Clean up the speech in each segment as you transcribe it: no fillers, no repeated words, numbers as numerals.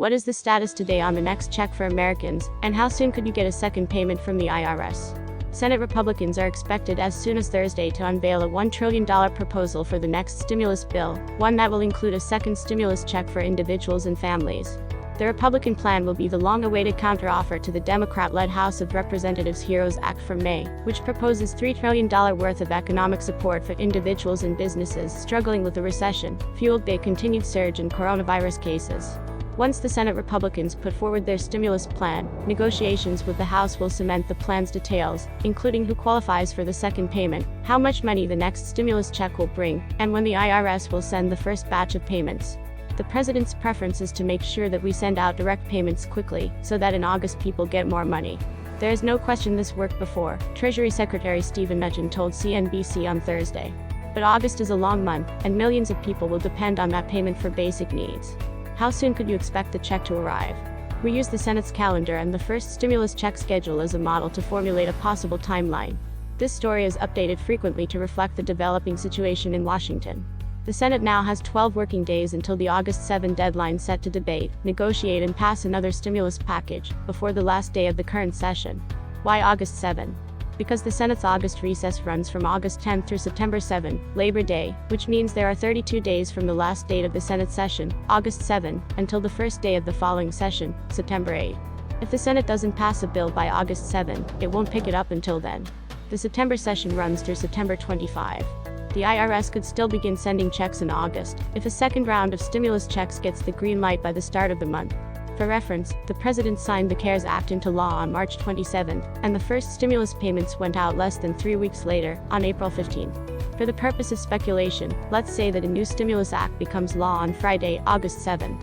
What is the status today on the next check for Americans, and how soon could you get a second payment from the IRS? Senate Republicans are expected as soon as Thursday to unveil a $1 trillion proposal for the next stimulus bill, one that will include a second stimulus check for individuals and families. The Republican plan will be the long-awaited counteroffer to the Democrat-led House of Representatives HEROES Act from May, which proposes $3 trillion worth of economic support for individuals and businesses struggling with the recession, fueled by a continued surge in coronavirus cases. Once the Senate Republicans put forward their stimulus plan, negotiations with the House will cement the plan's details, including who qualifies for the second payment, how much money the next stimulus check will bring, and when the IRS will send the first batch of payments. The president's preference is to make sure that we send out direct payments quickly, so that in August people get more money. There is no question this worked before, Treasury Secretary Steven Mnuchin told CNBC on Thursday. But August is a long month, and millions of people will depend on that payment for basic needs. How soon could you expect the check to arrive? We use the Senate's calendar and the first stimulus check schedule as a model to formulate a possible timeline. This story is updated frequently to reflect the developing situation in Washington. The Senate now has 12 working days until the August 7 deadline set to debate, negotiate and pass another stimulus package, before the last day of the current session. Why August 7? Because the Senate's August recess runs from August 10 through September 7, Labor Day, which means there are 32 days from the last date of the Senate session, August 7, until the first day of the following session, September 8. If the Senate doesn't pass a bill by August 7, it won't pick it up until then. The September session runs through September 25. The IRS could still begin sending checks in August, if a second round of stimulus checks gets the green light by the start of the month. For reference, the president signed the CARES Act into law on March 27, and the first stimulus payments went out less than 3 weeks later, on April 15. For the purpose of speculation, let's say that a new stimulus act becomes law on Friday, August 7.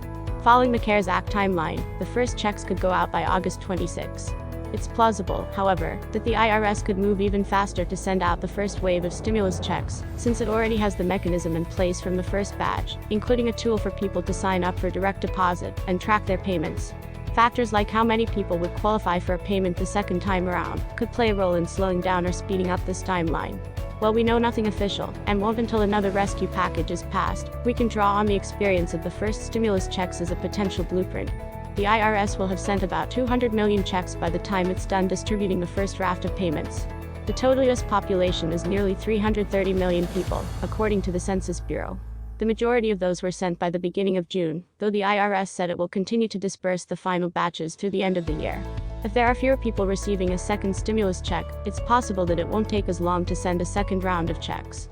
Following the CARES Act timeline, the first checks could go out by August 26. It's plausible, however, that the IRS could move even faster to send out the first wave of stimulus checks, since it already has the mechanism in place from the first batch, including a tool for people to sign up for direct deposit and track their payments. Factors like how many people would qualify for a payment the second time around could play a role in slowing down or speeding up this timeline. While we know nothing official, and won't until another rescue package is passed, we can draw on the experience of the first stimulus checks as a potential blueprint. The IRS will have sent about 200 million checks by the time it's done distributing the first raft of payments. The total U.S. population is nearly 330 million people, according to the Census Bureau. The majority of those were sent by the beginning of June, though the IRS said it will continue to disperse the final batches through the end of the year. If there are fewer people receiving a second stimulus check, it's possible that it won't take as long to send a second round of checks.